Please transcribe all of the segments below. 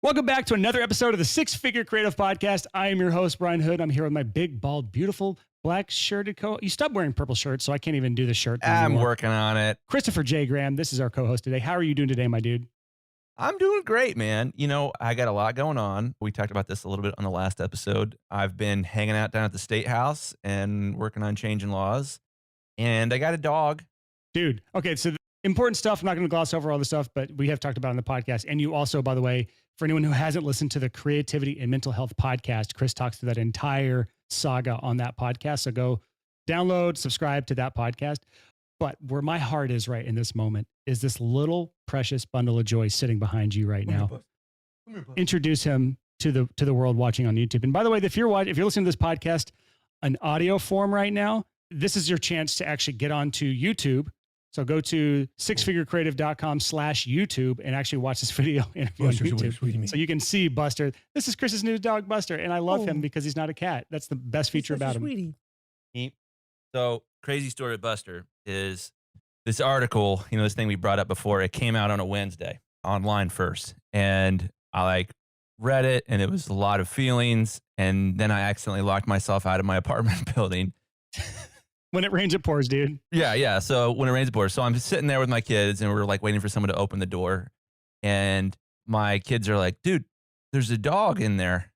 Welcome back to another episode of the Six Figure Creative Podcast. I am your host, Brian Hood. I'm here with my big, bald, beautiful, black shirted You stopped wearing purple shirts, so I can't even do the shirt thing I'm anymore. working on it. Christopher J. Graham, this is our co-host today. How are you doing today, my dude? I'm doing great, man. You know, I got a lot going on. We talked about this a little bit on the last episode. I've been hanging out down at the state house and working on changing laws. And I got a dog. Dude, okay, so the important stuff. I'm not going to gloss over all the stuff, but we have talked about on the podcast. And you also, by the way, for anyone who hasn't listened to the Creativity and Mental Health podcast, Chris talks to that entire saga on that podcast. So go download, subscribe to that podcast. But where my heart is right in this moment is this little precious bundle of joy sitting behind you right now. Introduce him to the world watching on YouTube. And by the way, if you're listening to this podcast in audio form right now, this is your chance to actually get onto YouTube. So go to sixfigurecreative.com/YouTube and actually watch this video interview on YouTube. So you can see Buster. This is Chris's new dog, Buster. And I love him because he's not a cat. That's the best feature about him. Sweetie. So crazy story with Buster is this article, this thing we brought up before, it came out on a Wednesday online first. And I read it and it was a lot of feelings. And then I accidentally locked myself out of my apartment building. When it rains, it pours, dude. Yeah. So when it rains, it pours. So I'm sitting there with my kids and we're waiting for someone to open the door. And my kids are like, dude, there's a dog in there.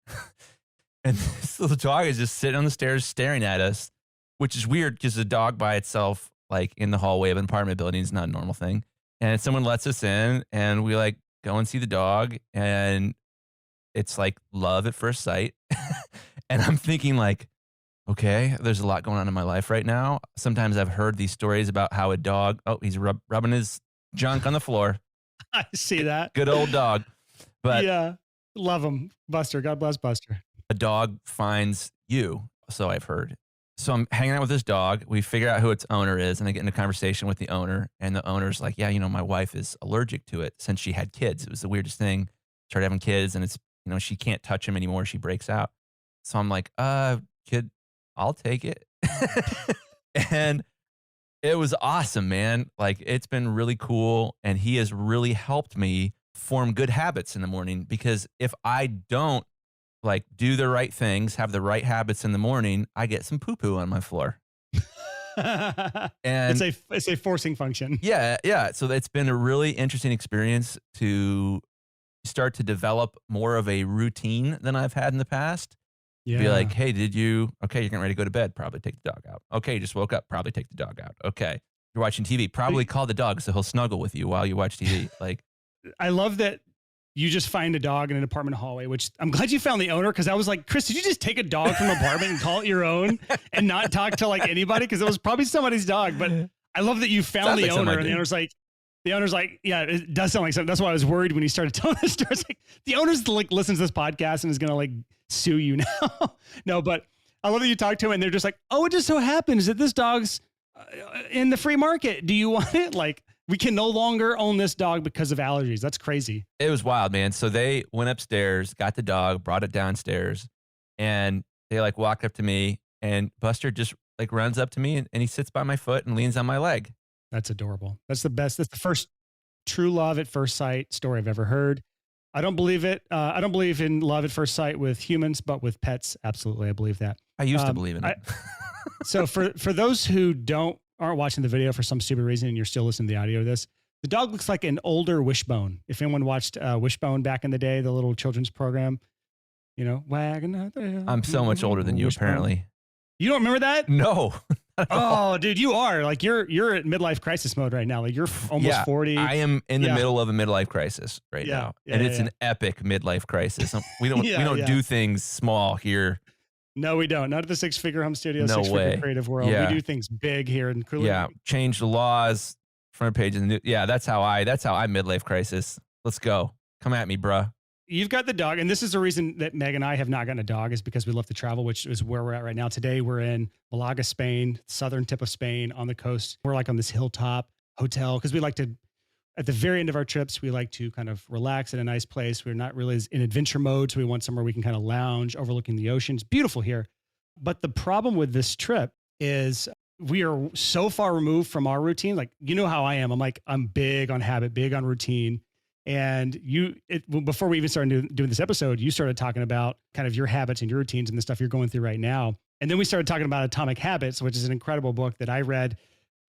And this little dog is just sitting on the stairs staring at us, which is weird because a dog by itself, in the hallway of an apartment building is not a normal thing. And someone lets us in and we go and see the dog and it's love at first sight. And I'm thinking okay, there's a lot going on in my life right now. Sometimes I've heard these stories about how a dog, he's rubbing his junk on the floor. I see that. Good old dog. But yeah, love him. Buster. God bless Buster. A dog finds you. So I've heard. So I'm hanging out with this dog. We figure out who its owner is, and I get in a conversation with the owner. And the owner's like, yeah, my wife is allergic to it since she had kids. It was the weirdest thing. Started having kids, and it's, she can't touch him anymore. She breaks out. So I'm like, kid, I'll take it. And it was awesome, man. It's been really cool. And he has really helped me form good habits in the morning, because if I don't do the right things, have the right habits in the morning, I get some poo-poo on my floor. And it's a forcing function. Yeah. So it's been a really interesting experience to start to develop more of a routine than I've had in the past. Yeah. Be like, hey, okay, you're getting ready to go to bed, probably take the dog out. Okay, you just woke up, probably take the dog out. Okay, you're watching TV, probably call the dog so he'll snuggle with you while you watch TV. I love that you just find a dog in an apartment hallway, which I'm glad you found the owner, because I was like, Chris, did you just take a dog from an apartment and call it your own and not talk to anybody? Because it was probably somebody's dog. But I love that you found the owner, and the owner's like, yeah, it does sound like something. That's why I was worried when he started telling the story. It's the owner's listens to this podcast and is going to sue you now. No, but I love that you talk to him and they're just like, oh, it just so happens that this dog's in the free market. Do you want it? We can no longer own this dog because of allergies. That's crazy. It was wild, man. So they went upstairs, got the dog, brought it downstairs, and they walked up to me, and Buster just runs up to me and he sits by my foot and leans on my leg. That's adorable. That's the best. That's the first true love at first sight story I've ever heard. I don't believe it. I don't believe in love at first sight with humans, but with pets, absolutely. I believe that. I used to believe in it. So for those who aren't watching the video for some stupid reason and you're still listening to the audio of this, the dog looks like an older Wishbone. If anyone watched Wishbone back in the day, the little children's program, wagging out there. I'm so much older than you, Wishbone. Apparently. You don't remember that? No. Oh, dude, you are you're at midlife crisis mode right now. You're almost 40. I am in the middle of a midlife crisis right now. And it's an epic midlife crisis. We don't do things small here. No, we don't. Not at the Six Figure Home Studio, No Six way. Figure Creative World. Yeah. We do things big here in Coolidge. Yeah, change the laws, front pages. That's how I midlife crisis. Let's go. Come at me, bruh. You've got the dog, and this is the reason that Meg and I have not gotten a dog, is because we love to travel, which is where we're at right now. Today, we're in Malaga, Spain, southern tip of Spain on the coast. We're on this hilltop hotel because we like to, at the very end of our trips, we like to kind of relax in a nice place. We're not really in adventure mode, so we want somewhere we can kind of lounge overlooking the ocean. It's beautiful here. But the problem with this trip is we are so far removed from our routine. How I am. I'm big on habit, big on routine. And before we even started doing this episode, you started talking about kind of your habits and your routines and the stuff you're going through right now. And then we started talking about Atomic Habits, which is an incredible book that I read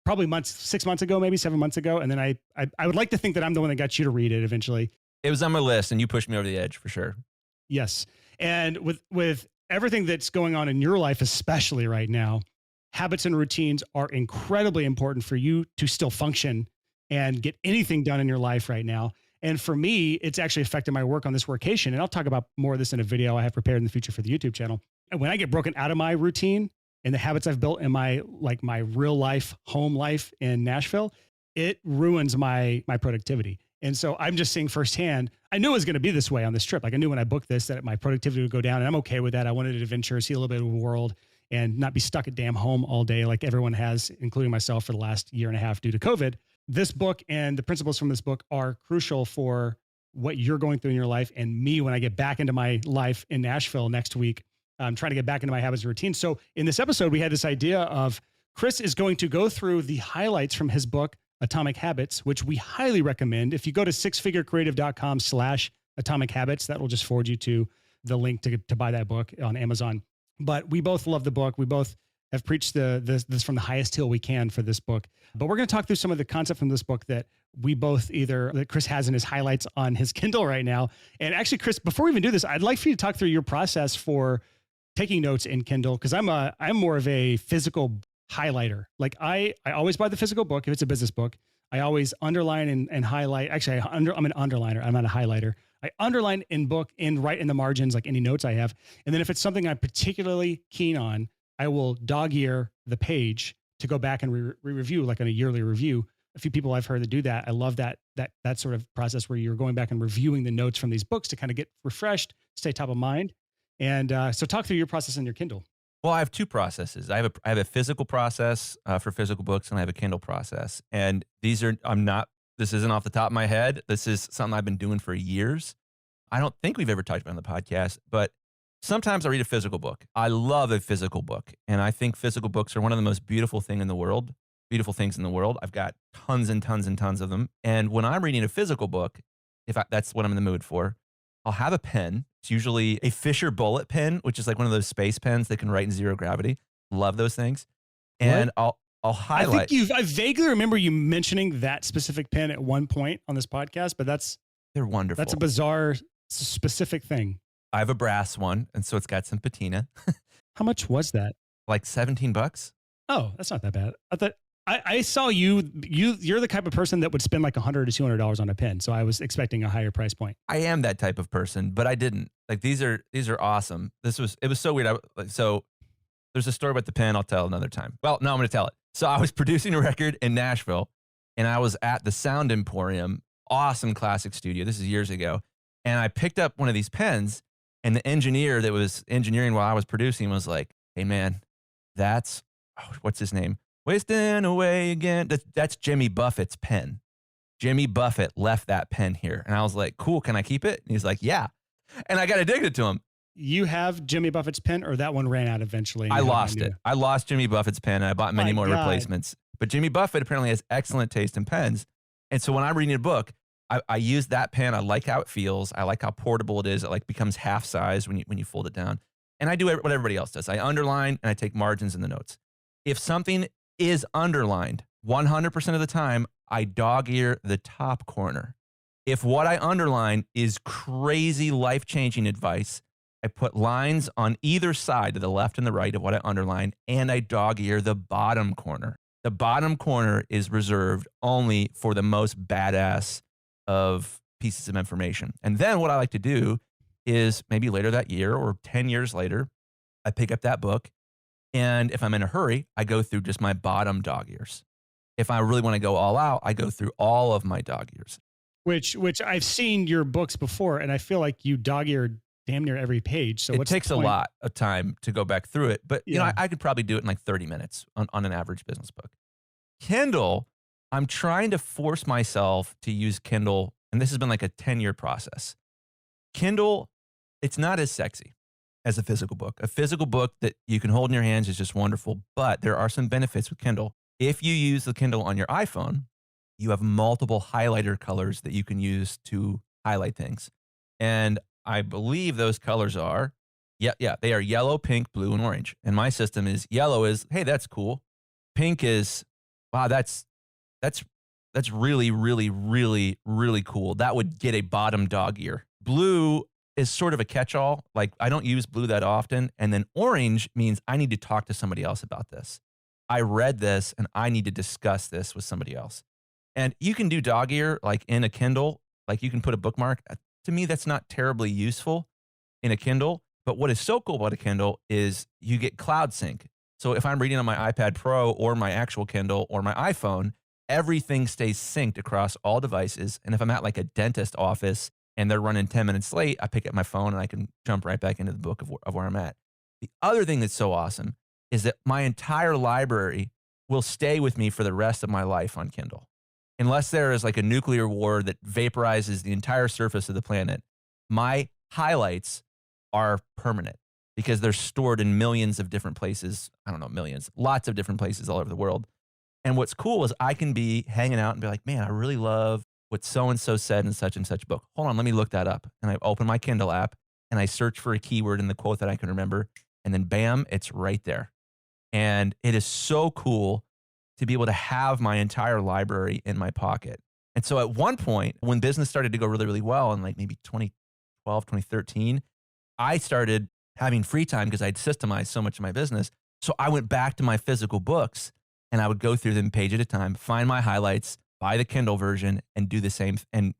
probably 6 months ago, maybe 7 months ago. And then I would like to think that I'm the one that got you to read it eventually. It was on my list and you pushed me over the edge for sure. Yes. And with everything that's going on in your life, especially right now, habits and routines are incredibly important for you to still function and get anything done in your life right now. And for me, it's actually affected my work on this workation. And I'll talk about more of this in a video I have prepared in the future for the YouTube channel. And when I get broken out of my routine and the habits I've built in my real life, home life in Nashville, it ruins my productivity. And so I'm just seeing firsthand, I knew it was going to be this way on this trip. Like I knew when I booked this that my productivity would go down, and I'm okay with that. I wanted an adventure, see a little bit of the world, and not be stuck at damn home all day like everyone has, including myself, for the last year and a half due to COVID. This book and the principles from this book are crucial for what you're going through in your life and me when I get back into my life in Nashville next week. I'm trying to get back into my habits and routines. So in this episode, we had this idea of Chris is going to go through the highlights from his book, Atomic Habits, which we highly recommend. If you go to sixfigurecreative.com/atomic habits, that will just forward you to the link to buy that book on Amazon. But we both love the book. We both have preached this from the highest hill we can for this book. But we're going to talk through some of the concept from this book that that Chris has in his highlights on his Kindle right now. And actually, Chris, before we even do this, I'd like for you to talk through your process for taking notes in Kindle, because I'm more of a physical highlighter. Like I always buy the physical book if it's a business book. I always underline and highlight. Actually, I'm an underliner. I'm not a highlighter. I underline in book and write in the margins like any notes I have. And then if it's something I'm particularly keen on, I will dog ear the page to go back and review, like in a yearly review. A few people I've heard that do that. I love that sort of process where you're going back and reviewing the notes from these books to kind of get refreshed, stay top of mind. And so talk through your process in your Kindle. Well, I have two processes. I have a physical process for physical books, and I have a Kindle process. And this isn't off the top of my head. This is something I've been doing for years. I don't think we've ever talked about it on the podcast, but sometimes I read a physical book. I love a physical book. And I think physical books are one of the most beautiful things in the world. I've got tons and tons and tons of them. And when I'm reading a physical book, that's what I'm in the mood for, I'll have a pen. It's usually a Fisher bullet pen, which is like one of those space pens that can write in zero gravity. Love those things. And I'll highlight. I vaguely remember you mentioning that specific pen at one point on this podcast, but they're wonderful. That's a bizarre specific thing. I have a brass one, and so it's got some patina. How much was that? Like $17. Oh, that's not that bad. I saw you're the type of person that would spend like $100 to $200 on a pen. So I was expecting a higher price point. I am that type of person, but I didn't. Like these are awesome. It was so weird. So there's a story about the pen I'll tell another time. Well, no, I'm going to tell it. So I was producing a record in Nashville, and I was at the Sound Emporium, awesome classic studio. This is years ago. And I picked up one of these pens, and the engineer that was engineering while I was producing was like, "Hey man, what's his name? Wasting away again. That's Jimmy Buffett's pen. Jimmy Buffett left that pen here." And I was like, "Cool, can I keep it?" And he's like, "Yeah." And I got addicted to him. You have Jimmy Buffett's pen, or that one ran out eventually? I lost it. I lost Jimmy Buffett's pen, and I bought many more replacements. But Jimmy Buffett apparently has excellent taste in pens. And so when I'm reading a book, I use that pen. I like how it feels. I like how portable it is. It like becomes half size when you fold it down. And I do what everybody else does. I underline and I take margins in the notes. If something is underlined, 100% of the time, I dog ear the top corner. If what I underline is crazy life-changing advice, I put lines on either side, to the left and the right of what I underline, and I dog ear the bottom corner. The bottom corner is reserved only for the most badass of pieces of information. And then what I like to do is maybe later that year or 10 years later, I pick up that book. And if I'm in a hurry, I go through just my bottom dog ears. If I really want to go all out, I go through all of my dog ears. Which I've seen your books before, and I feel like you dog ear damn near every page. So it takes a lot of time to go back through it, but I could probably do it in like 30 minutes on an average business book. Kindle, I'm trying to force myself to use Kindle, and this has been like a 10-year process. Kindle, it's not as sexy as a physical book. A physical book that you can hold in your hands is just wonderful, but there are some benefits with Kindle. If you use the Kindle on your iPhone, you have multiple highlighter colors that you can use to highlight things. And I believe those colors are, yeah, they are yellow, pink, blue, and orange. And my system is yellow is, hey, that's cool. Pink is, wow, that's really, really, really, really cool. That would get a bottom dog ear. Blue is sort of a catch-all. Like I don't use blue that often. And then orange means I need to talk to somebody else about this. I read this and I need to discuss this with somebody else. And you can do dog ear like in a Kindle, like you can put a bookmark. To me, that's not terribly useful in a Kindle. But what is so cool about a Kindle is you get cloud sync. So if I'm reading on my iPad Pro or my actual Kindle or my iPhone, everything stays synced across all devices. And if I'm at like a dentist office and they're running 10 minutes late, I pick up my phone and I can jump right back into the book of where I'm at. The other thing that's so awesome is that my entire library will stay with me for the rest of my life on Kindle. Unless there is like a nuclear war that vaporizes the entire surface of the planet, my highlights are permanent because they're stored in millions of different places. I don't know, millions, lots of different places all over the world. And what's cool is I can be hanging out and be like, man, I really love what so-and-so said in such and such book. Hold on, let me look that up. And I open my Kindle app and I search for a keyword in the quote that I can remember. And then bam, it's right there. And it is so cool to be able to have my entire library in my pocket. And so at one point, when business started to go really, really well in like maybe 2012, 2013, I started having free time because I'd systemized so much of my business. So I went back to my physical books and I would go through them page at a time, find my highlights, buy the Kindle version, and do the same and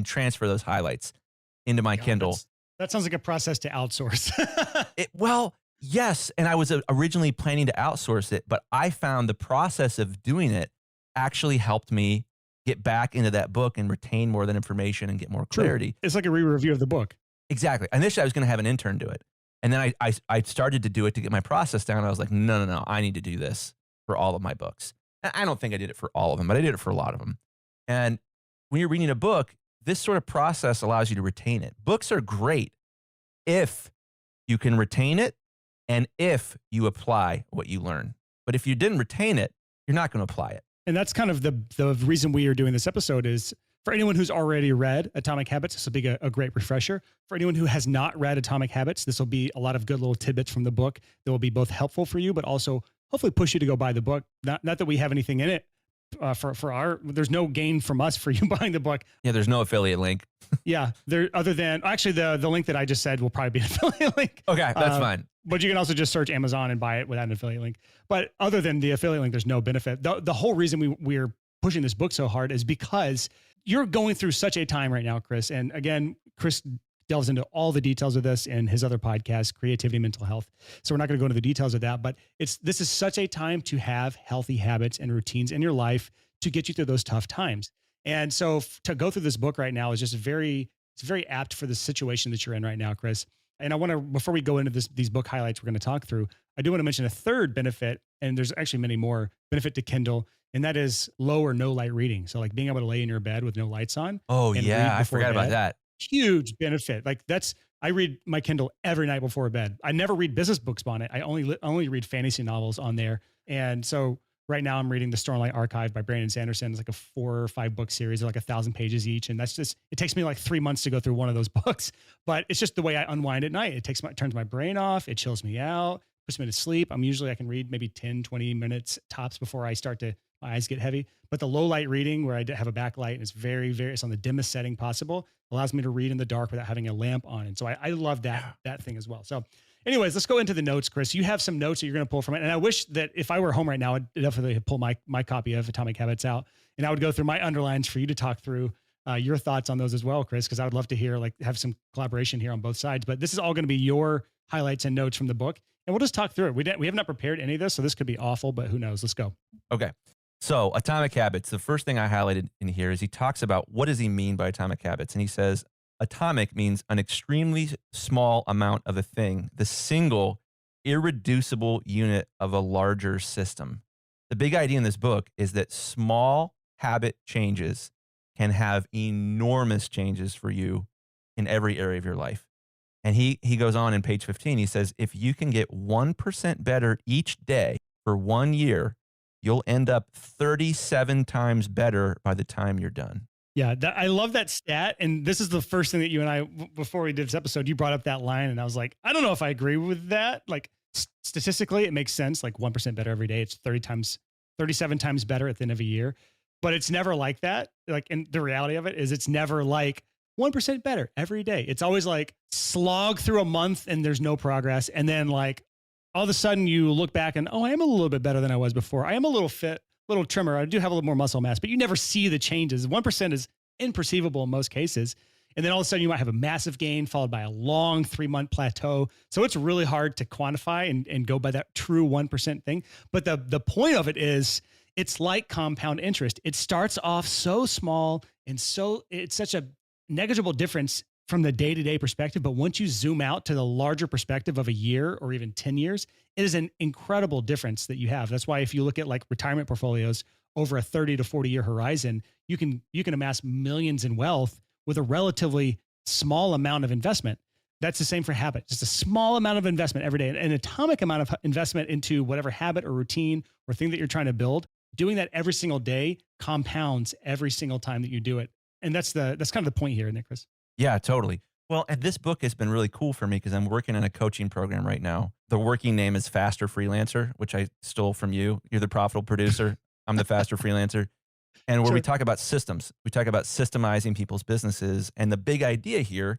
transfer those highlights into my Kindle. That sounds like a process to outsource. Well, yes. And I was originally planning to outsource it, but I found the process of doing it actually helped me get back into that book and retain more of that information and get more clarity. True. It's like a re-review of the book. Exactly. Initially, I was going to have an intern do it. And then I started to do it to get my process down. I was like, no, I need to do this for all of my books. And I don't think I did it for all of them, but I did it for a lot of them. And when you're reading a book, this sort of process allows you to retain it. Books are great if you can retain it and if you apply what you learn. But if you didn't retain it, you're not going to apply it. And that's kind of the reason we are doing this episode is for anyone who's already read Atomic Habits, this will be a great refresher. For anyone who has not read Atomic Habits, this will be a lot of good little tidbits from the book that will be both helpful for you, but also hopefully push you to go buy the book. Not that we have anything in it there's no gain from us for you buying the book. Yeah, there's no affiliate link. Yeah, other than actually the link that I just said will probably be an affiliate link. Okay, that's fine. But you can also just search Amazon and buy it without an affiliate link. But other than the affiliate link, there's no benefit. The whole reason we're pushing this book so hard is because you're going through such a time right now, Chris. And again, Chris delves into all the details of this in his other podcast, Creativity, Mental Health. So we're not going to go into the details of that, but this is such a time to have healthy habits and routines in your life to get you through those tough times. And so to go through this book right now is just it's very apt for the situation that you're in right now, Chris. And I want to, before we go into these book highlights we're going to talk through, I do want to mention a third benefit, and there's actually many more benefit to Kindle, and that is low or no light reading. So like being able to lay in your bed with no lights on. Oh yeah, I forgot about that. Huge benefit. Like I read my Kindle every night before bed. I never read business books on it. I only read fantasy novels on there. And so right now I'm reading the Stormlight Archive by Brandon Sanderson. It's like a 4 or 5 book series. They're like 1,000 pages each. And it takes me like 3 months to go through one of those books, but it's just the way I unwind at night. It turns my brain off. It chills me out, puts me to sleep. I can read maybe 10, 20 minutes tops before my eyes get heavy. But the low light reading where I have a backlight and it's on the dimmest setting possible, allows me to read in the dark without having a lamp on. And so I love that thing as well. So anyways, let's go into the notes, Chris. You have some notes that you're going to pull from it. And I wish that if I were home right now, I'd definitely pull my copy of Atomic Habits out and I would go through my underlines for you to talk through your thoughts on those as well, Chris, because I would love to hear, have some collaboration here on both sides. But this is all going to be your highlights and notes from the book. And we'll just talk through it. We have not prepared any of this, so this could be awful, but who knows? Let's go. Okay. So Atomic Habits, the first thing I highlighted in here is he talks about what does he mean by Atomic Habits? And he says, atomic means an extremely small amount of a thing, the single irreducible unit of a larger system. The big idea in this book is that small habit changes can have enormous changes for you in every area of your life. And he goes on in page 15, he says, if you can get 1% better each day for 1 year, you'll end up 37 times better by the time you're done. Yeah, I love that stat. And this is the first thing that you and I, before we did this episode, you brought up that line. And I was like, I don't know if I agree with that. Like statistically, it makes sense. Like 1% better every day. It's 37 times better at the end of a year. But it's never like that. Like, and the reality of it is it's never like 1% better every day. It's always like slog through a month and there's no progress. And then like all of a sudden you look back and, oh, I am a little bit better than I was before. I am a little fit, little trimmer. I do have a little more muscle mass, but you never see the changes. 1% is imperceivable in most cases. And then all of a sudden you might have a massive gain followed by a long 3-month plateau. So it's really hard to quantify and go by that true 1% thing. But the point of it is it's like compound interest. It starts off so small and so it's such a negligible difference from the day-to-day perspective. But once you zoom out to the larger perspective of a year or even 10 years, it is an incredible difference that you have. That's why if you look at like retirement portfolios over a 30 to 40 year horizon, you can amass millions in wealth with a relatively small amount of investment. That's the same for habit, just a small amount of investment every day, an atomic amount of investment into whatever habit or routine or thing that you're trying to build. Doing that every single day compounds every single time that you do it. And that's kind of the point here, Nicholas. Yeah, totally. Well, and this book has been really cool for me because I'm working in a coaching program right now. The working name is Faster Freelancer, which I stole from you. You're the profitable producer. I'm the Faster Freelancer. And where we talk about systems, we talk about systemizing people's businesses. And the big idea here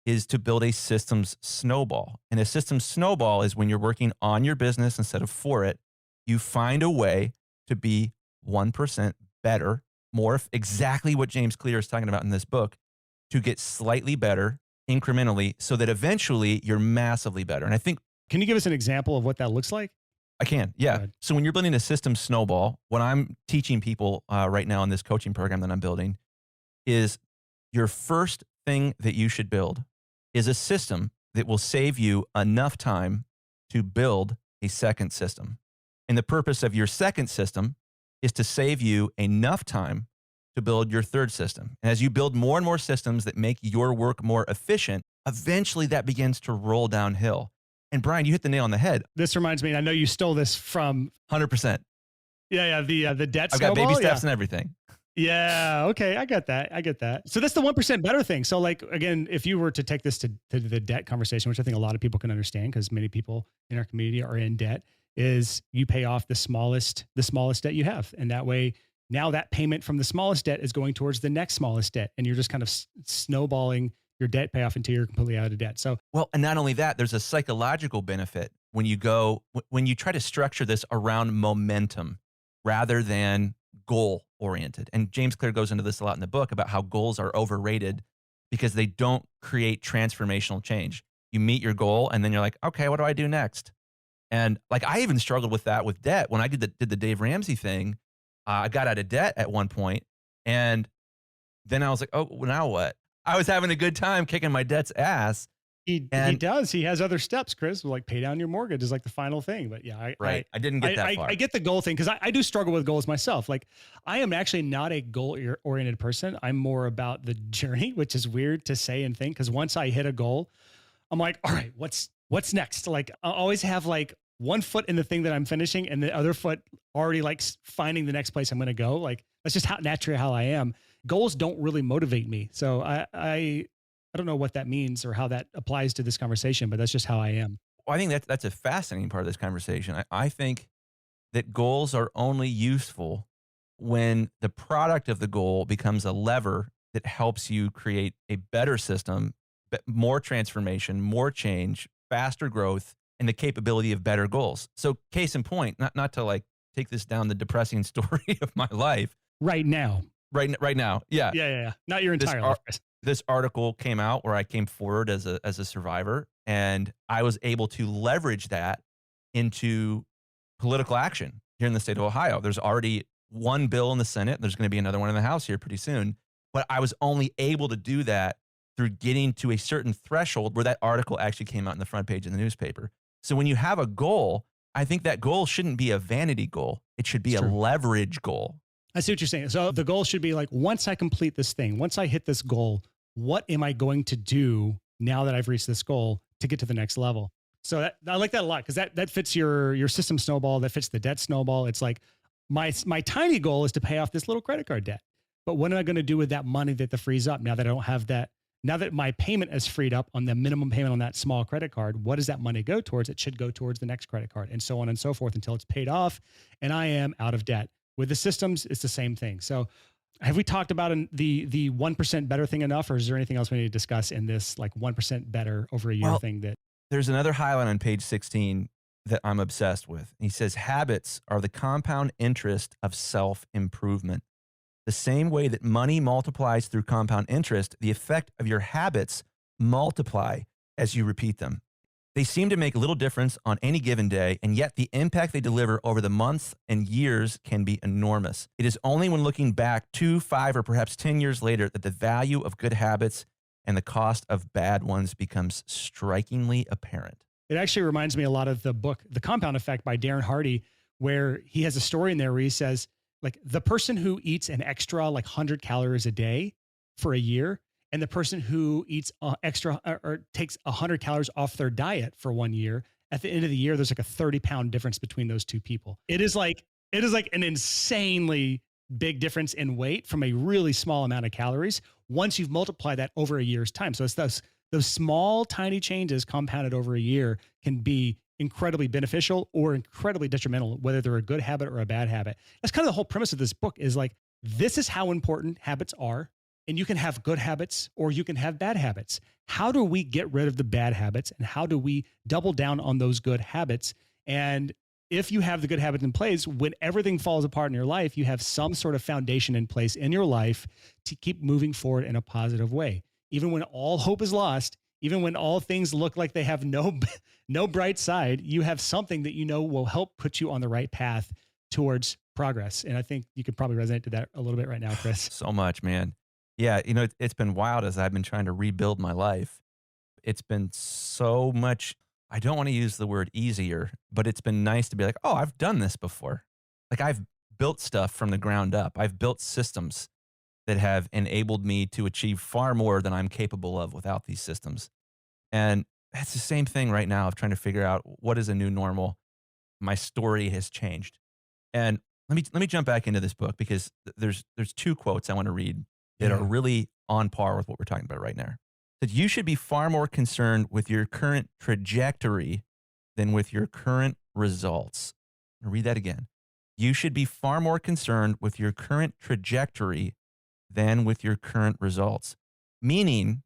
is to build a systems snowball. And a systems snowball is when you're working on your business instead of for it, you find a way to be 1% better, more exactly what James Clear is talking about in this book, to get slightly better incrementally so that eventually you're massively better. And I think, can you give us an example of what that looks like? I can. Yeah. So when you're building a system snowball, what I'm teaching people right now in this coaching program that I'm building is your first thing that you should build is a system that will save you enough time to build a second system. And the purpose of your second system is to save you enough time to build your third system. And as you build more and more systems that make your work more efficient, eventually that begins to roll downhill. And Brian, you hit the nail on the head. This reminds me, I know you stole this from 100%. Yeah, the debt I've snowball. got baby steps and everything. Yeah, okay, I get that. So that's the 1% better thing. So like, again, if you were to take this to the debt conversation, which I think a lot of people can understand because many people in our community are in debt, is you pay off the smallest debt you have. And that way, now that payment from the smallest debt is going towards the next smallest debt. And you're just kind of snowballing your debt payoff until you're completely out of debt. So, well, and not only that, there's a psychological benefit when you try to structure this around momentum rather than goal oriented. And James Clear goes into this a lot in the book about how goals are overrated because they don't create transformational change. You meet your goal and then you're like, okay, what do I do next? And like, I even struggled with that with debt. When I did the Dave Ramsey thing, I got out of debt at one point, and then I was like, oh, well, now what? I was having a good time kicking my debt's ass. He does. He has other steps, Chris, like pay down your mortgage is like the final thing. But yeah, I didn't get that far. I get the goal thing because I do struggle with goals myself. Like I am actually not a goal oriented person. I'm more about the journey, which is weird to say and think because once I hit a goal, I'm like, all right, what's next? Like I always have like one foot in the thing that I'm finishing and the other foot already like finding the next place I'm going to go. Like that's just naturally how I am. Goals don't really motivate me. So I don't know what that means or how that applies to this conversation, but that's just how I am. Well, I think that's a fascinating part of this conversation. I think that goals are only useful when the product of the goal becomes a lever that helps you create a better system, more transformation, more change, faster growth, and the capability of better goals. So case in point, not to like take this down the depressing story of my life. Right now. Right now. Yeah. Yeah. Not your entire life. This article came out where I came forward as a survivor, and I was able to leverage that into political action here in the state of Ohio. There's already one bill in the Senate. There's going to be another one in the House here pretty soon. But I was only able to do that through getting to a certain threshold where that article actually came out in the front page of the newspaper. So when you have a goal, I think that goal shouldn't be a vanity goal. It should be a leverage goal. I see what you're saying. So the goal should be like, once I complete this thing, once I hit this goal, what am I going to do now that I've reached this goal to get to the next level? So I like that a lot because that fits your system snowball, that fits the debt snowball. It's like, my tiny goal is to pay off this little credit card debt. But what am I going to do with that money that frees up now that I don't have that? Now that my payment is freed up on the minimum payment on that small credit card, what does that money go towards? It should go towards the next credit card, and so on and so forth until it's paid off and I am out of debt. With the systems, it's the same thing. So have we talked about the 1% better thing enough, or is there anything else we need to discuss in this like 1% better over a year thing that there's another highlight on page 16 that I'm obsessed with. He says, habits are the compound interest of self-improvement. The same way that money multiplies through compound interest, the effect of your habits multiply as you repeat them. They seem to make little difference on any given day, and yet the impact they deliver over the months and years can be enormous. It is only when looking back 2, 5, or perhaps 10 years later that the value of good habits and the cost of bad ones becomes strikingly apparent. it actually reminds me a lot of the book, The Compound Effect by Darren Hardy, where he has a story in there where he says, like, the person who eats an extra like 100 calories a day for a year, and the person who eats extra or takes 100 calories off their diet for 1 year, at the end of the year, there's like a 30-pound difference between those two people. It is like an insanely big difference in weight from a really small amount of calories once you've multiplied that over a year's time. So it's those small, tiny changes compounded over a year can be incredibly beneficial or incredibly detrimental, whether they're a good habit or a bad habit. That's kind of the whole premise of this book, is like, this is how important habits are. And you can have good habits or you can have bad habits. How do we get rid of the bad habits, and how do we double down on those good habits? And if you have the good habits in place, when everything falls apart in your life, you have some sort of foundation in place in your life to keep moving forward in a positive way. Even when all hope is lost, even when all things look like they have no bright side, you have something that you know will help put you on the right path towards progress. And I think you could probably resonate to that a little bit right now, Chris. So much, man. Yeah, it's been wild as I've been trying to rebuild my life. It's been so much, I don't want to use the word easier, but it's been nice to be like, oh, I've done this before. Like, I've built stuff from the ground up. I've built systems that have enabled me to achieve far more than I'm capable of without these systems. And it's the same thing right now of trying to figure out what is a new normal. My story has changed. And let me jump back into this book, because there's two quotes I want to read that are really on par with what we're talking about right now. That you should be far more concerned with your current trajectory than with your current results. I'll read that again. You should be far more concerned with your current trajectory than with your current results. Meaning,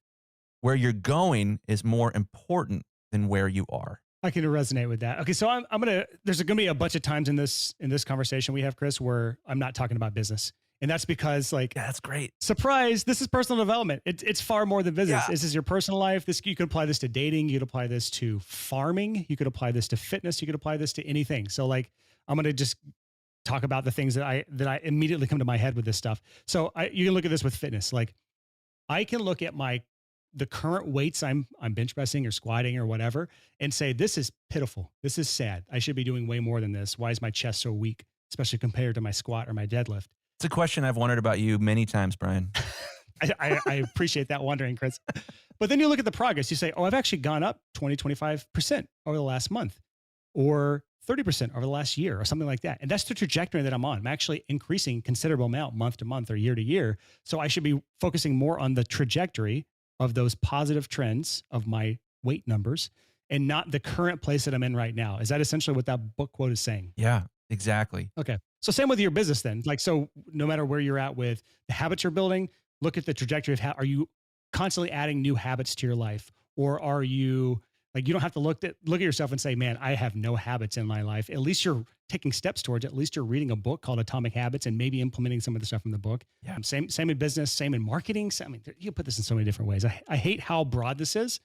where you're going is more important than where you are. I can resonate with that. Okay, so there's gonna be a bunch of times in this conversation we have, Chris, where I'm not talking about business. And that's because, like, Yeah, that's great. surprise, this is personal development. It's far more than business. Yeah. This is your personal life. You could apply this to dating. You could apply this to farming. You could apply this to fitness. You could apply this to anything. So, like, I'm going to just talk about the things that I immediately come to my head with this stuff. So you can look at this with fitness. Like, I can look at the current weights I'm bench pressing or squatting or whatever, and say, this is pitiful. This is sad. I should be doing way more than this. Why is my chest so weak, especially compared to my squat or my deadlift? It's a question I've wondered about you many times, Brian. I appreciate that wondering, Chris. But then you look at the progress. You say, oh, I've actually gone up 20, 25% over the last month, or 30% over the last year, or something like that. And that's the trajectory that I'm on. I'm actually increasing considerable amount month to month or year to year. So I should be focusing more on the trajectory of those positive trends of my weight numbers, and not the current place that I'm in right now. Is that essentially what that book quote is saying? Yeah, exactly. Okay. So same with your business then. Like, so no matter where you're at with the habits you're building, look at the trajectory of are you constantly adding new habits to your life? Or are you, like, you don't have to look at yourself and say, man, I have no habits in my life. At least you're taking steps towards it. At least you're reading a book called Atomic Habits and maybe implementing some of the stuff from the book. Yeah. Same in business, same in marketing. I mean, you can put this in so many different ways. I hate how broad this is,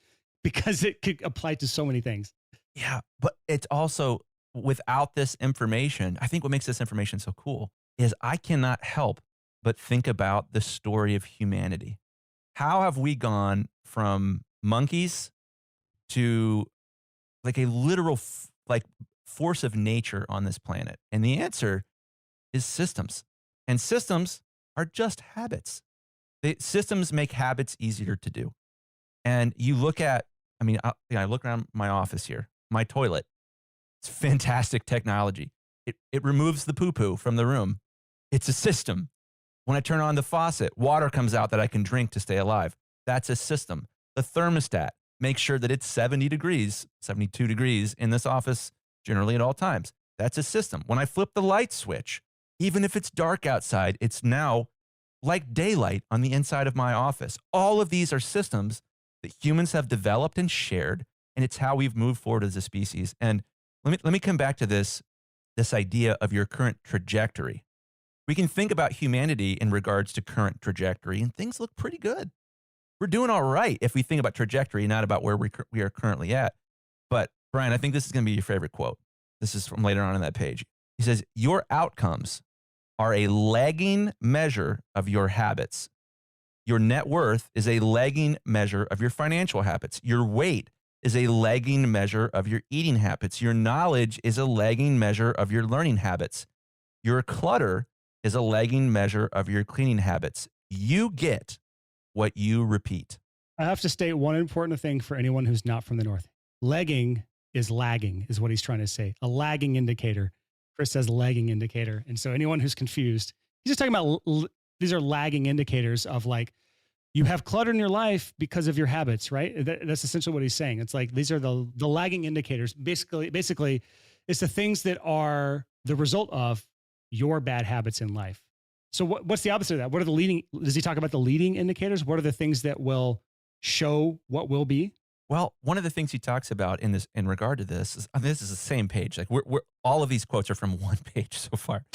because it could apply to so many things. Yeah, but it's also, without this information, I think what makes this information so cool is I cannot help but think about the story of humanity. How have we gone from monkeys to like a literal force of nature on this planet? And the answer is systems. And systems are just habits. Systems make habits easier to do. And you look at, I look around my office here, my toilet. It's fantastic technology. It removes the poo-poo from the room. It's a system. When I turn on the faucet, water comes out that I can drink to stay alive. That's a system. The thermostat makes sure that it's 70 degrees, 72 degrees in this office, generally at all times. That's a system. When I flip the light switch, even if it's dark outside, it's now like daylight on the inside of my office. All of these are systems that humans have developed and shared, and it's how we've moved forward as a species. And let me come back to this idea of your current trajectory. We can think about humanity in regards to current trajectory, and things look pretty good. We're doing all right if we think about trajectory, not about where we are currently at. But Brian, I think this is going to be your favorite quote. This is from later on in that page. He says, "Your outcomes are a lagging measure of your habits. Your net worth is a lagging measure of your financial habits. Your weight is a lagging measure of your eating habits. Your knowledge is a lagging measure of your learning habits. Your clutter is a lagging measure of your cleaning habits. You get what you repeat." I have to state one important thing for anyone who's not from the North. Legging is lagging, is what he's trying to say. A lagging indicator. Chris says lagging indicator. And so anyone who's confused, he's just talking about these are lagging indicators of like, you have clutter in your life because of your habits, right? That's essentially what he's saying. It's like, these are the lagging indicators. Basically, it's the things that are the result of your bad habits in life. So what's the opposite of that? What are the leading, does he talk about the leading indicators? What are the things that will show what will be? Well, one of the things he talks about in regard to this is this is the same page. Like we're all of these quotes are from one page so far.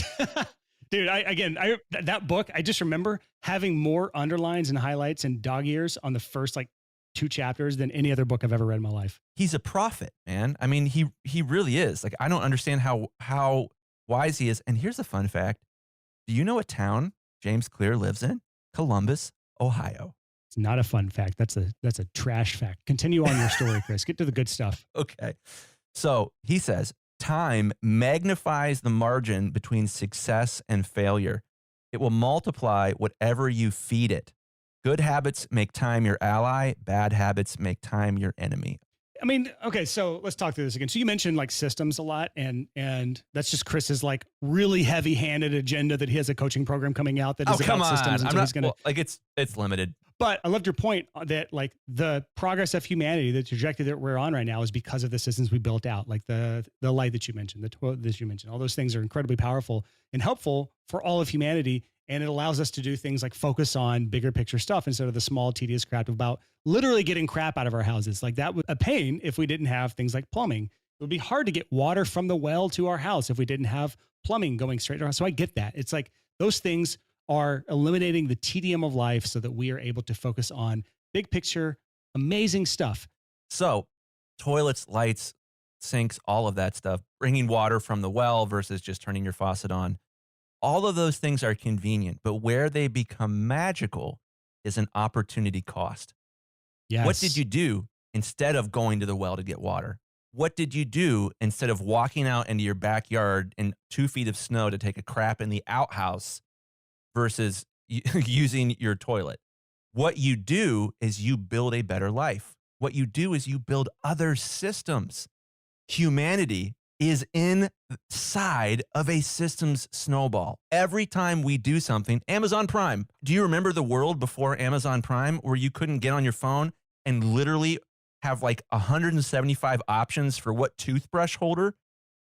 Dude, that book, I just remember having more underlines and highlights and dog ears on the first like 2 chapters than any other book I've ever read in my life. He's a prophet, man. I mean, he really is. Like I don't understand how wise he is. And here's a fun fact. Do you know what town James Clear lives in? Columbus, Ohio. It's not a fun fact. That's a trash fact. Continue on your story, Chris. Get to the good stuff. Okay. So he says, time magnifies the margin between success and failure. It will multiply whatever you feed it. Good habits make time your ally. Bad habits make time your enemy. I mean, okay, so let's talk through this again. So you mentioned like systems a lot, and that's just Chris's like really heavy-handed agenda that he has a coaching program coming out that is about systems. And so he's gonna like it's limited. But I loved your point that like the progress of humanity, the trajectory that we're on right now is because of the systems we built out, like the light that you mentioned, the toilet that you mentioned. All those things are incredibly powerful and helpful for all of humanity. And it allows us to do things like focus on bigger picture stuff instead of the small, tedious crap about literally getting crap out of our houses. Like that was a pain if we didn't have things like plumbing. It would be hard to get water from the well to our house if we didn't have plumbing going straight to our house. So I get that. It's like those things are eliminating the tedium of life so that we are able to focus on big picture, amazing stuff. So toilets, lights, sinks, all of that stuff, bringing water from the well versus just turning your faucet on. All of those things are convenient, but where they become magical is an opportunity cost. Yes. What did you do instead of going to the well to get water? What did you do instead of walking out into your backyard in 2 feet of snow to take a crap in the outhouse versus using your toilet? What you do is you build a better life. What you do is you build other systems. Humanity is inside of a systems snowball. Every time we do something, Amazon Prime. Do you remember the world before Amazon Prime where you couldn't get on your phone and literally have like 175 options for what toothbrush holder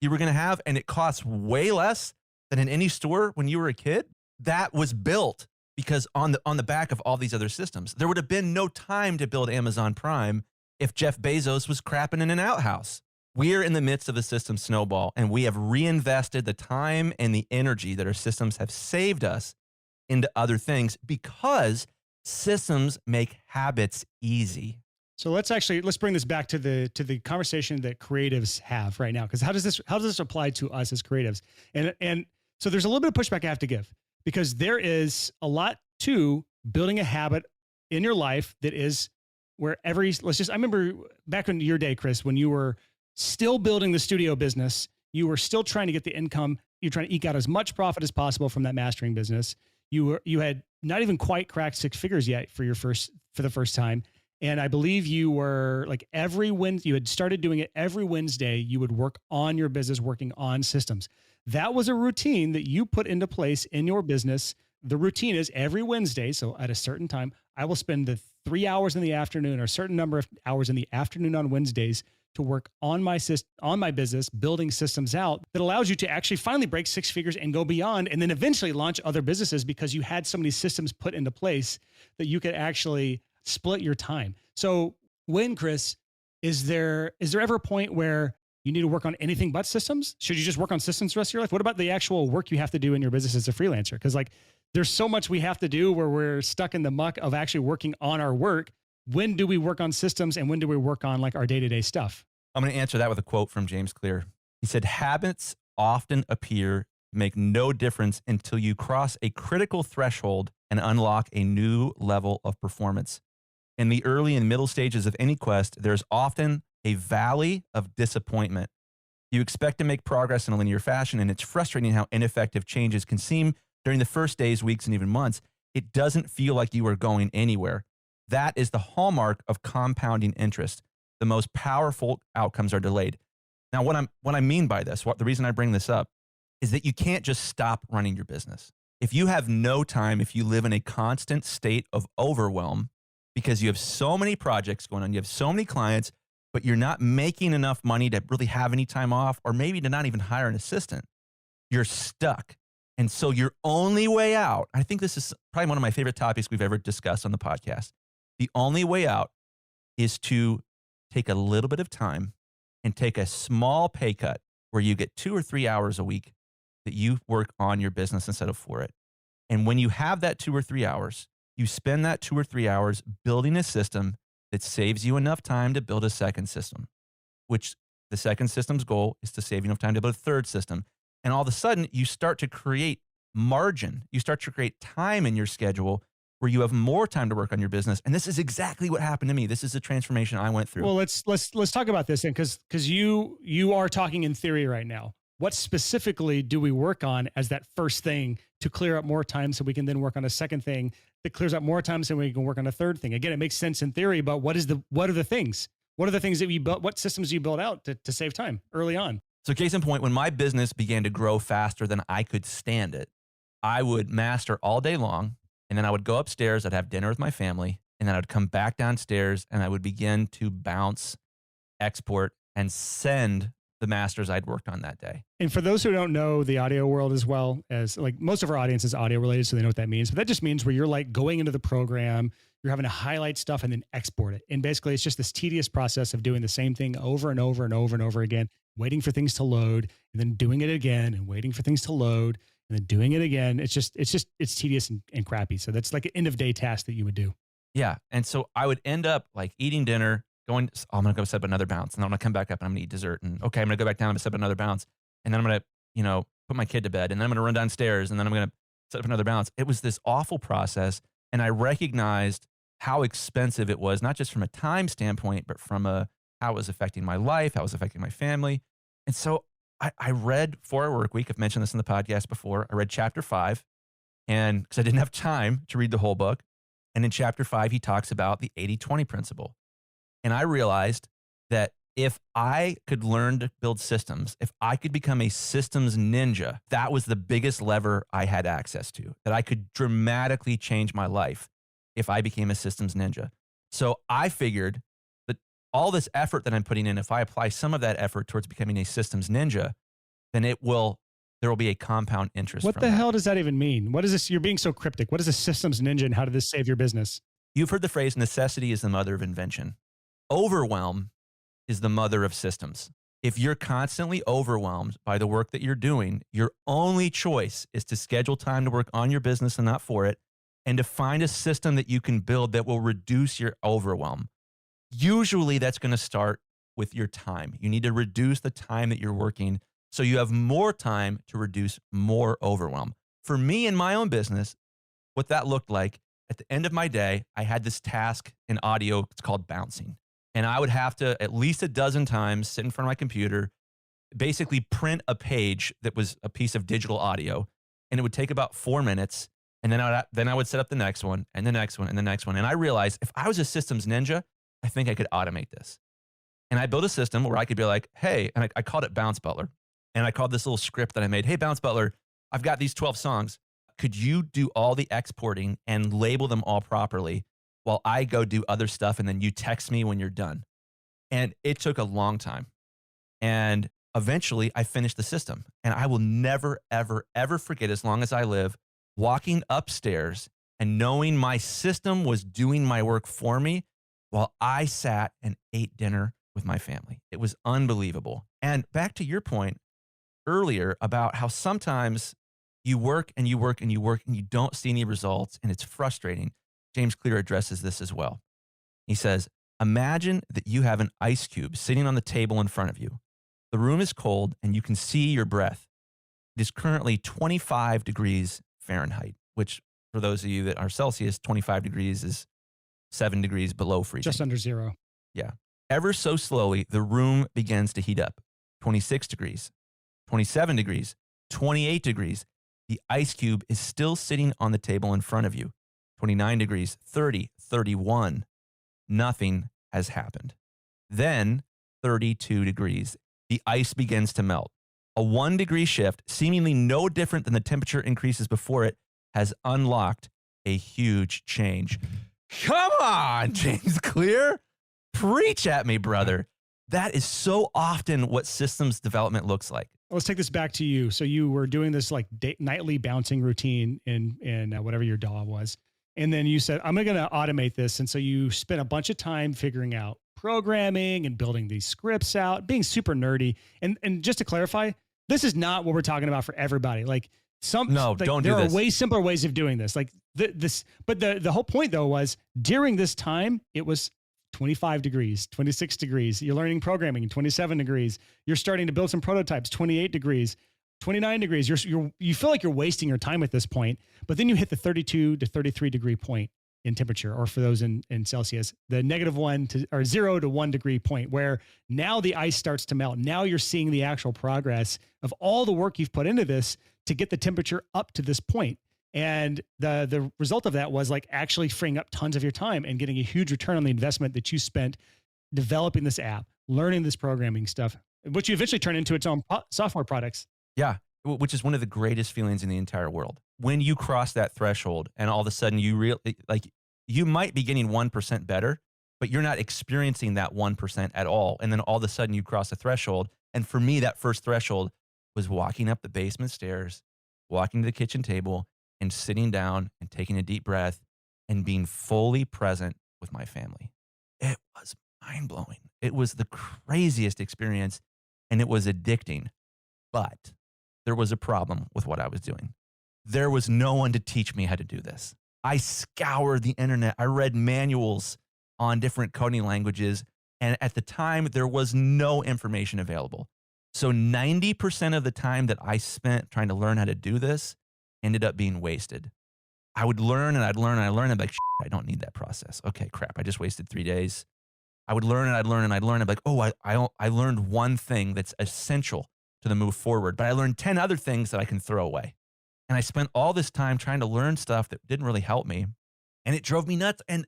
you were going to have, and it costs way less than in any store when you were a kid? That was built because on the back of all these other systems. There would have been no time to build Amazon Prime if Jeff Bezos was crapping in an outhouse. We're in the midst of a system snowball, and we have reinvested the time and the energy that our systems have saved us into other things because systems make habits easy. So let's bring this back to the conversation that creatives have right now. Because how does this apply to us as creatives? And so there's a little bit of pushback I have to give, because there is a lot to building a habit in your life that is where I remember back in your day, Chris, when you were still building the studio business, you were still trying to get the income. You're trying to eke out as much profit as possible from that mastering business. You had not even quite cracked 6 figures yet for the first time. And I believe you were like every Wednesday, you had started doing it every Wednesday. You would work on your business, working on systems. That was a routine that you put into place in your business. The routine is every Wednesday. So at a certain time, I will spend the 3 hours in the afternoon or a certain number of hours in the afternoon on Wednesdays to work on my business, building systems out that allows you to actually finally break six figures and go beyond, and then eventually launch other businesses because you had so many systems put into place that you could actually split your time. So when, Chris, is there ever a point where you need to work on anything but systems? Should you just work on systems the rest of your life? What about the actual work you have to do in your business as a freelancer? Because like there's so much we have to do where we're stuck in the muck of actually working on our work. When do we work on systems and when do we work on like our day-to-day stuff? I'm going to answer that with a quote from James Clear. He said, habits often appear to make no difference until you cross a critical threshold and unlock a new level of performance. In the early and middle stages of any quest, there's often a valley of disappointment. You expect to make progress in a linear fashion, and it's frustrating how ineffective changes can seem during the first days, weeks, and even months. It doesn't feel like you are going anywhere. That is the hallmark of compounding interest. The most powerful outcomes are delayed. Now, what I mean by this, the reason I bring this up is that you can't just stop running your business. If you have no time, if you live in a constant state of overwhelm because you have so many projects going on, you have so many clients, but you're not making enough money to really have any time off, or maybe to not even hire an assistant, you're stuck. And so your only way out, I think this is probably one of my favorite topics we've ever discussed on the podcast. The only way out is to take a little bit of time and take a small pay cut where you get 2 or 3 hours a week that you work on your business instead of for it. And when you have that 2 or 3 hours, you spend that 2 or 3 hours building a system that saves you enough time to build a second system, which the second system's goal is to save you enough time to build a third system. And all of a sudden, you start to create margin. You start to create time in your schedule where you have more time to work on your business. And this is exactly what happened to me. This is the transformation I went through. Well, let's talk about this then, because you are talking in theory right now. What specifically do we work on as that first thing to clear up more time so we can then work on a second thing that clears up more time so we can work on a third thing? Again, it makes sense in theory, but what are the things? What are the things that we built? What systems do you build out to save time early on? So case in point, when my business began to grow faster than I could stand it, I would master all day long. And then I would go upstairs, I'd have dinner with my family, and then I would come back downstairs and I would begin to bounce, export, and send the masters I'd worked on that day. And for those who don't know the audio world as well, as like most of our audience is audio related, so they know what that means. But that just means where you're like going into the program, you're having to highlight stuff and then export it. And basically it's just this tedious process of doing the same thing over and over and over and over again, waiting for things to load and then doing it again and waiting for things to load and then doing it again. It's tedious and crappy. So that's like an end of day task that you would do. Yeah. And so I would end up like eating dinner, I'm going to go set up another bounce. And then I'm going to come back up and I'm going to eat dessert. And okay, I'm going to go back down and set up another bounce. And then I'm going to, put my kid to bed. And then I'm going to run downstairs and then I'm going to set up another bounce. It was this awful process. And I recognized how expensive it was, not just from a time standpoint, but from how it was affecting my life, how it was affecting my family. And so I read 4 Hour Work Week. I've mentioned this in the podcast before. I read chapter 5 and because I didn't have time to read the whole book. And in chapter 5, he talks about the 80-20 principle. And I realized that if I could learn to build systems, if I could become a systems ninja, that was the biggest lever I had access to, that I could dramatically change my life if I became a systems ninja. So I figured that all this effort that I'm putting in, if I apply some of that effort towards becoming a systems ninja, then there will be a compound interest. What the hell does that even mean? What is this? You're being so cryptic. What is a systems ninja and how did this save your business? You've heard the phrase, necessity is the mother of invention. Overwhelm is the mother of systems. If you're constantly overwhelmed by the work that you're doing, your only choice is to schedule time to work on your business and not for it, and to find a system that you can build that will reduce your overwhelm. Usually that's going to start with your time. You need to reduce the time that you're working so you have more time to reduce more overwhelm. For me in my own business, what that looked like, at the end of my day, I had this task in audio, it's called bouncing. And I would have to at least a dozen times sit in front of my computer, basically print a page that was a piece of digital audio. And it would take about 4 minutes. And then I would set up the next one and the next one and the next one. And I realized if I was a systems ninja, I think I could automate this. And I built a system where I could be like, hey, and I called it Bounce Butler. And I called this little script that I made, hey, Bounce Butler, I've got these 12 songs. Could you do all the exporting and label them all properly while I go do other stuff and then you text me when you're done? And it took a long time. And eventually I finished the system. And I will never, ever, ever forget, as long as I live, walking upstairs and knowing my system was doing my work for me while I sat and ate dinner with my family. It was unbelievable. And back to your point earlier about how sometimes you work and you work and you work and you don't see any results and it's frustrating. James Clear addresses this as well. He says, imagine that you have an ice cube sitting on the table in front of you. The room is cold and you can see your breath. It is currently 25 degrees Fahrenheit, which for those of you that are Celsius, 25 degrees is 7 degrees below freezing. Just under zero. Yeah. Ever so slowly, the room begins to heat up. 26 degrees, 27 degrees, 28 degrees. The ice cube is still sitting on the table in front of you. 29 degrees, 30, 31. Nothing has happened. Then 32 degrees. The ice begins to melt. A 1 degree shift, seemingly no different than the temperature increases before it, has unlocked a huge change. Come on, James Clear. Preach at me, brother. That is so often what systems development looks like. Let's take this back to you. So you were doing this like nightly bouncing routine in whatever your DAW was. And then you said, I'm going to automate this. And so you spent a bunch of time figuring out programming and building these scripts out, being super nerdy. And just to clarify, this is not what we're talking about for everybody. Like don't do this. There are way simpler ways of doing this. Like this, but the whole point though was during this time, it was 25 degrees, 26 degrees. You're learning programming, 27 degrees. You're starting to build some prototypes, 28 degrees, 29 degrees. You feel like you're wasting your time at this point, but then you hit the 32 to 33 degree point in temperature, or for those in Celsius, the -0 to 1 degree point, where now the ice starts to melt. Now you're seeing the actual progress of all the work you've put into this to get the temperature up to this point. And the result of that was like actually freeing up tons of your time and getting a huge return on the investment that you spent developing this app, learning this programming stuff, which you eventually turn into its own software products. Yeah, which is one of the greatest feelings in the entire world. When you cross that threshold and all of a sudden you might be getting 1% better, but you're not experiencing that 1% at all. And then all of a sudden you cross a threshold. And for me, that first threshold was walking up the basement stairs, walking to the kitchen table, and sitting down and taking a deep breath and being fully present with my family. It was mind-blowing. It was the craziest experience, and it was addicting. But there was a problem with what I was doing. There was no one to teach me how to do this. I scoured the internet. I read manuals on different coding languages, and at the time, there was no information available. So 90% of the time that I spent trying to learn how to do this ended up being wasted. I would learn and I'd learn and I'd learn. And I'd be like, I don't need that process. Okay, crap. I just wasted 3 days. I would learn and I'd learn and I'd learn. I'd be like, oh, I learned one thing that's essential to the move forward, but I learned 10 other things that I can throw away. And I spent all this time trying to learn stuff that didn't really help me. And it drove me nuts. And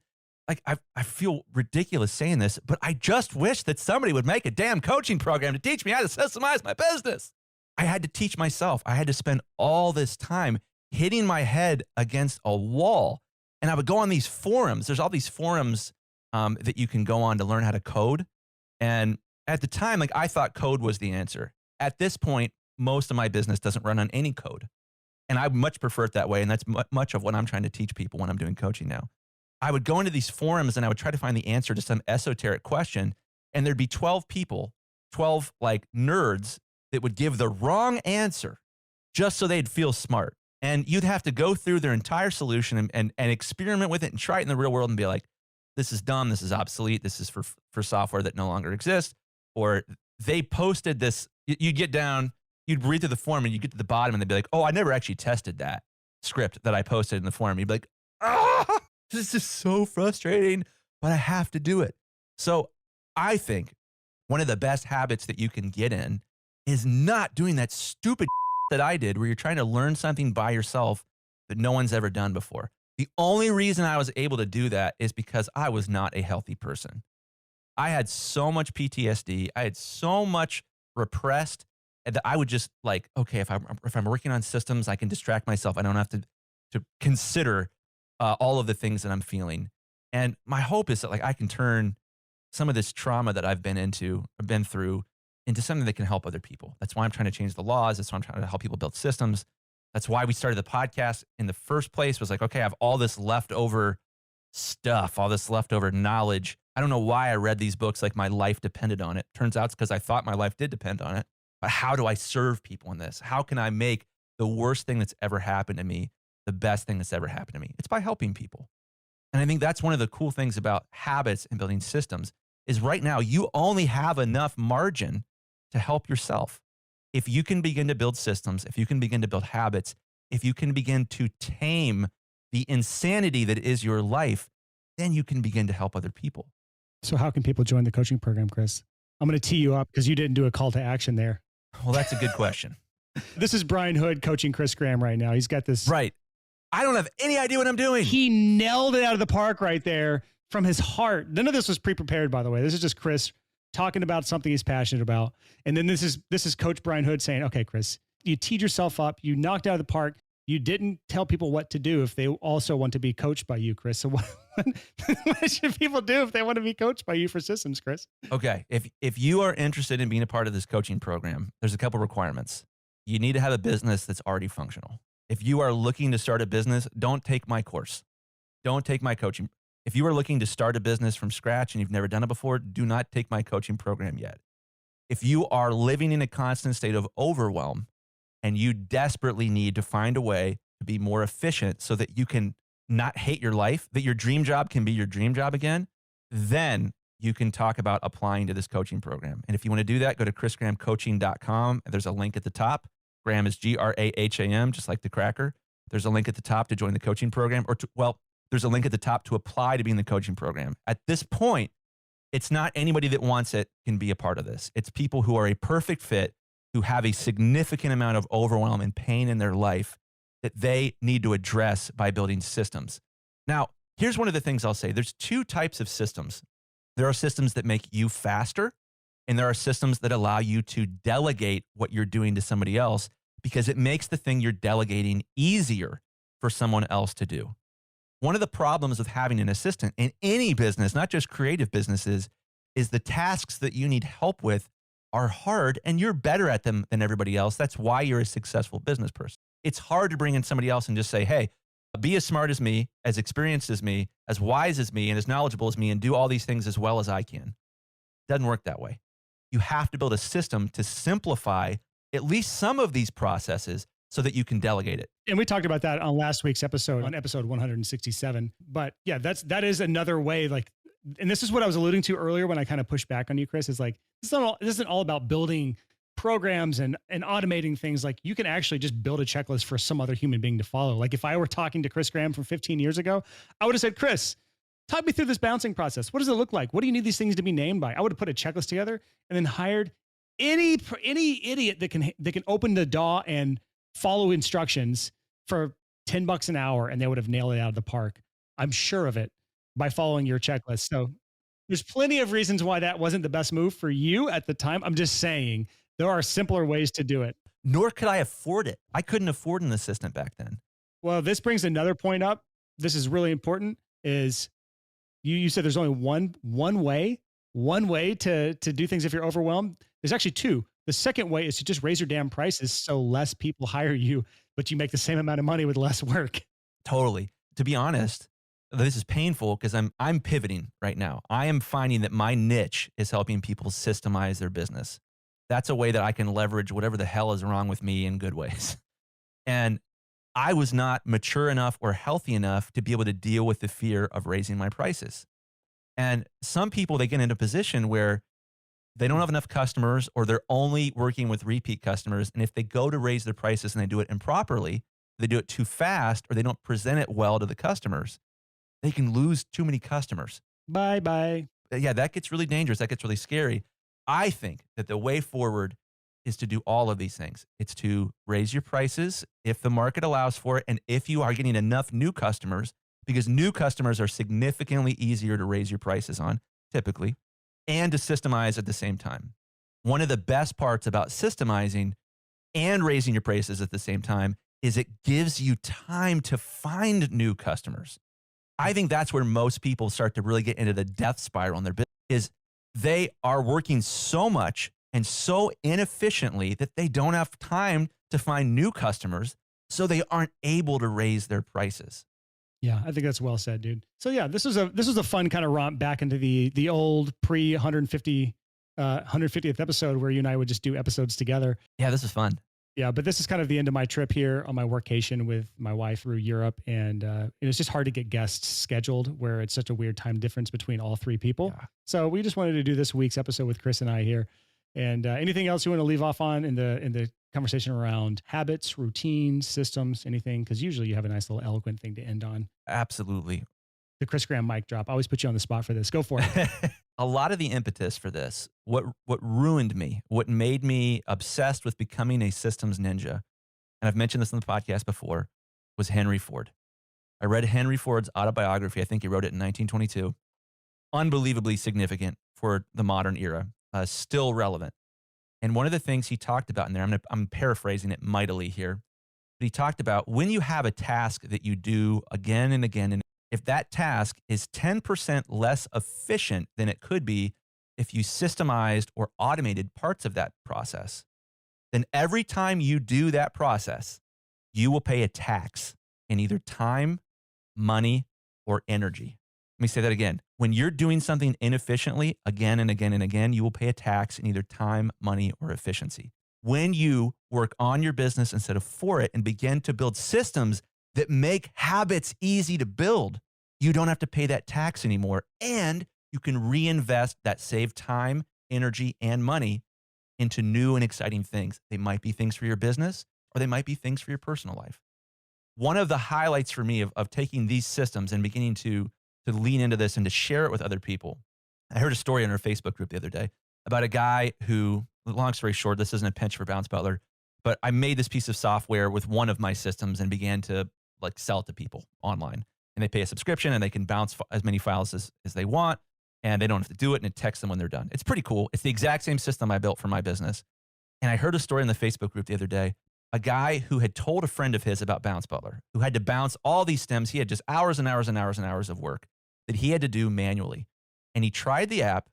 like, I feel ridiculous saying this, but I just wish that somebody would make a damn coaching program to teach me how to systemize my business. I had to teach myself. I had to spend all this time hitting my head against a wall. And I would go on these forums. There's all these forums that you can go on to learn how to code. And at the time, like, I thought code was the answer. At this point, most of my business doesn't run on any code. And I much prefer it that way. And that's much of what I'm trying to teach people when I'm doing coaching now. I would go into these forums and I would try to find the answer to some esoteric question. And there'd be 12 people, 12 like nerds that would give the wrong answer just so they'd feel smart. And you'd have to go through their entire solution and experiment with it and try it in the real world and be like, this is dumb, this is obsolete, this is for software that no longer exists. Or they posted this, you'd get down, you'd read through the forum and you get to the bottom and they'd be like, oh, I never actually tested that script that I posted in the forum. You'd be like, this is so frustrating, but I have to do it. So I think one of the best habits that you can get in is not doing that stupid that I did where you're trying to learn something by yourself that no one's ever done before. The only reason I was able to do that is because I was not a healthy person. I had so much PTSD. I had so much repressed that I would just like, okay, if I'm working on systems, I can distract myself. I don't have to consider all of the things that I'm feeling. And my hope is that like I can turn some of this trauma that I've been through into something that can help other people. That's why I'm trying to change the laws. That's why I'm trying to help people build systems. That's why we started the podcast in the first place, was like, okay, I have all this leftover stuff, all this leftover knowledge. I don't know why I read these books like my life depended on it. Turns out it's because I thought my life did depend on it. But how do I serve people in this? How can I make the worst thing that's ever happened to me the best thing that's ever happened to me? It's by helping people. And I think that's one of the cool things about habits and building systems is right now you only have enough margin to help yourself. If you can begin to build systems, if you can begin to build habits, if you can begin to tame the insanity that is your life, then you can begin to help other people. So how can people join the coaching program, Chris? I'm going to tee you up because you didn't do a call to action there. Well, that's a good question. This is Brian Hood coaching Chris Graham right now. He's got this. Right. I don't have any idea what I'm doing. He nailed it out of the park right there from his heart. None of this was pre-prepared, by the way. This is just Chris talking about something he's passionate about. And then this is Coach Brian Hood saying, okay, Chris, you teed yourself up. You knocked out of the park. You didn't tell people what to do if they also want to be coached by you, Chris. So what should people do if they want to be coached by you for systems, Chris? Okay. If you are interested in being a part of this coaching program, there's a couple requirements. You need to have a business that's already functional. If you are looking to start a business, don't take my course. Don't take my coaching. If you are looking to start a business from scratch and you've never done it before, do not take my coaching program yet. If you are living in a constant state of overwhelm and you desperately need to find a way to be more efficient so that you can not hate your life, that your dream job can be your dream job again, then you can talk about applying to this coaching program. And if you want to do that, go to chrisgrahamcoaching.com. There's a link at the top. Graham is Graham, just like the cracker. There's a link at the top to join the coaching program, there's a link at the top to apply to be in the coaching program. At this point, it's not anybody that wants it can be a part of this. It's people who are a perfect fit, who have a significant amount of overwhelm and pain in their life that they need to address by building systems. Now, here's one of the things I'll say. There's two types of systems. There are systems that make you faster, and there are systems that allow you to delegate what you're doing to somebody else because it makes the thing you're delegating easier for someone else to do. One of the problems with having an assistant in any business, not just creative businesses, is the tasks that you need help with are hard and you're better at them than everybody else. That's why you're a successful business person. It's hard to bring in somebody else and just say, hey, be as smart as me, as experienced as me, as wise as me, and as knowledgeable as me, and do all these things as well as I can. It doesn't work that way. You have to build a system to simplify at least some of these processes so that you can delegate it. And we talked about that on last week's episode, on episode 167. But yeah, that is another way, like, and this is what I was alluding to earlier when I kind of pushed back on you, Chris, is like, this isn't all about building programs and automating things. Like, you can actually just build a checklist for some other human being to follow. Like, if I were talking to Chris Graham from 15 years ago, I would have said, Chris, talk me through this bouncing process. What does it look like? What do you need these things to be named by? I would have put a checklist together and then hired any idiot that can open the DAW and follow instructions for $10 an hour, and they would have nailed it out of the park. I'm sure of it, by following your checklist. So there's plenty of reasons why that wasn't the best move for you at the time. I'm just saying there are simpler ways to do it. Nor could I afford it. I couldn't afford an assistant back then. Well, this brings another point up. This is really important, is you said there's only one way to do things if you're overwhelmed. There's actually two. The second way is to just raise your damn prices so less people hire you, but you make the same amount of money with less work. Totally. To be honest, this is painful because I'm pivoting right now. I am finding that my niche is helping people systemize their business. That's a way that I can leverage whatever the hell is wrong with me in good ways. And I was not mature enough or healthy enough to be able to deal with the fear of raising my prices. And some people, they get into a position where they don't have enough customers, or they're only working with repeat customers. And if they go to raise their prices and they do it improperly, they do it too fast, or they don't present it well to the customers, they can lose too many customers. Bye. Yeah, that gets really dangerous. That gets really scary. I think that the way forward is to do all of these things. It's to raise your prices if the market allows for it, and if you are getting enough new customers, because new customers are significantly easier to raise your prices on, typically. and to systemize at the same time. One of the best parts about systemizing and raising your prices at the same time is it gives you time to find new customers. I think that's where most people start to really get into the death spiral in their business, is they are working so much and so inefficiently that they don't have time to find new customers, so they aren't able to raise their prices. Yeah, I think that's well said, dude. So yeah, this was a fun kind of romp back into the old pre 150th episode where you and I would just do episodes together. Yeah, this is fun. Yeah, but this is kind of the end of my trip here on my workation with my wife through Europe, and it's just hard to get guests scheduled where it's such a weird time difference between all three people. Yeah. So we just wanted to do this week's episode with Chris and I here. And anything else you want to leave off on in the conversation around habits, routines, systems, anything? Because usually you have a nice little eloquent thing to end on. Absolutely. The Chris Graham mic drop. I always put you on the spot for this. Go for it. A lot of the impetus for this, what ruined me, what made me obsessed with becoming a systems ninja, and I've mentioned this in the podcast before, was Henry Ford. I read Henry Ford's autobiography. I think he wrote it in 1922. Unbelievably significant for the modern era, still relevant. And one of the things he talked about in there, I'm paraphrasing it mightily here, but he talked about when you have a task that you do again and again, and if that task is 10% less efficient than it could be if you systemized or automated parts of that process, then every time you do that process, you will pay a tax in either time, money, or energy. Let me say that again. When you're doing something inefficiently again and again and again, you will pay a tax in either time, money, or efficiency. When you work on your business instead of for it and begin to build systems that make habits easy to build, you don't have to pay that tax anymore. And you can reinvest that saved time, energy, and money into new and exciting things. They might be things for your business, or they might be things for your personal life. One of the highlights for me of taking these systems and beginning to lean into this and to share it with other people. I heard a story in our Facebook group the other day about a guy who, long story short, this isn't a pinch for Bounce Butler, but I made this piece of software with one of my systems and began to sell it to people online. And they pay a subscription and they can bounce as many files as they want, and they don't have to do it, and it texts them when they're done. It's pretty cool. It's the exact same system I built for my business. And I heard a story in the Facebook group the other day, a guy who had told a friend of his about Bounce Butler, who had to bounce all these stems. He had just hours and hours and hours and hours of work that he had to do manually. And he tried the app,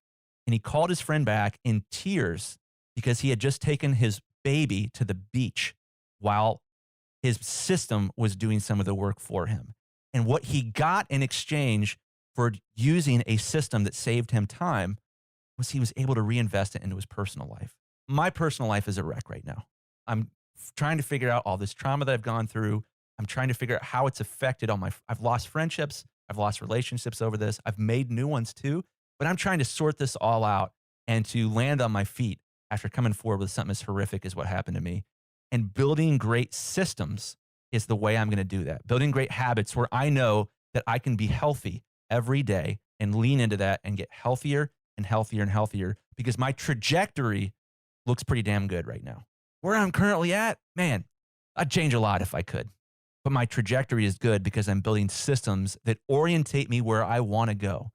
and he called his friend back in tears because he had just taken his baby to the beach while his system was doing some of the work for him. And what he got in exchange for using a system that saved him time was he was able to reinvest it into his personal life. My personal life is a wreck right now. I'm trying to figure out all this trauma that I've gone through. I'm trying to figure out how it's affected on I've lost friendships. I've lost relationships over this. I've made new ones too, but I'm trying to sort this all out and to land on my feet after coming forward with something as horrific as what happened to me. And building great systems is the way I'm going to do that. Building great habits where I know that I can be healthy every day and lean into that and get healthier and healthier and healthier, because my trajectory looks pretty damn good right now. Where I'm currently at, man, I'd change a lot if I could. But my trajectory is good because I'm building systems that orientate me where I want to go.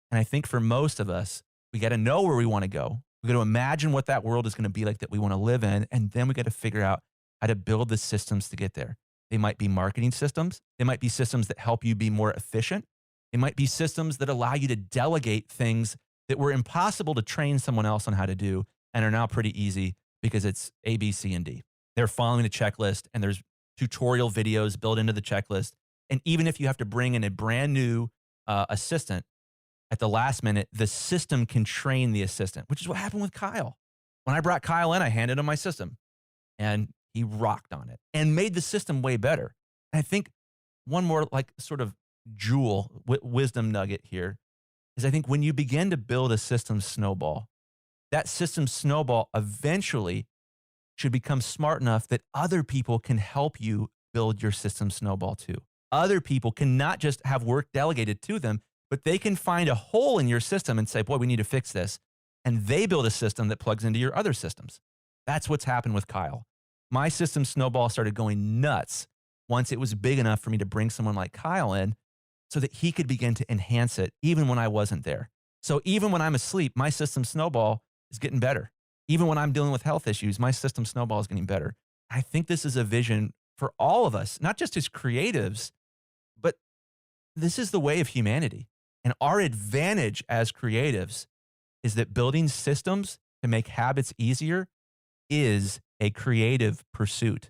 And I think for most of us, we got to know where we want to go. We got to imagine what that world is going to be like that we want to live in. And then we got to figure out how to build the systems to get there. They might be marketing systems. They might be systems that help you be more efficient. It might be systems that allow you to delegate things that were impossible to train someone else on how to do and are now pretty easy because it's A, B, C, and D. They're following a checklist, and there's tutorial videos built into the checklist. And even if you have to bring in a brand new assistant at the last minute, the system can train the assistant, which is what happened with Kyle. When I brought Kyle in, I handed him my system, and he rocked on it and made the system way better. And I think one more sort of jewel, wisdom nugget here is I think when you begin to build a system snowball, that system snowball eventually should become smart enough that other people can help you build your system snowball too. Other people can not just have work delegated to them, but they can find a hole in your system and say, boy, we need to fix this. And they build a system that plugs into your other systems. That's what's happened with Kyle. My system snowball started going nuts once it was big enough for me to bring someone like Kyle in so that he could begin to enhance it even when I wasn't there. So even when I'm asleep, my system Snowball is getting better. Even when I'm dealing with health issues, my system Snowball is getting better. I think this is a vision for all of us, not just as creatives, but this is the way of humanity. And our advantage as creatives is that building systems to make habits easier is a creative pursuit.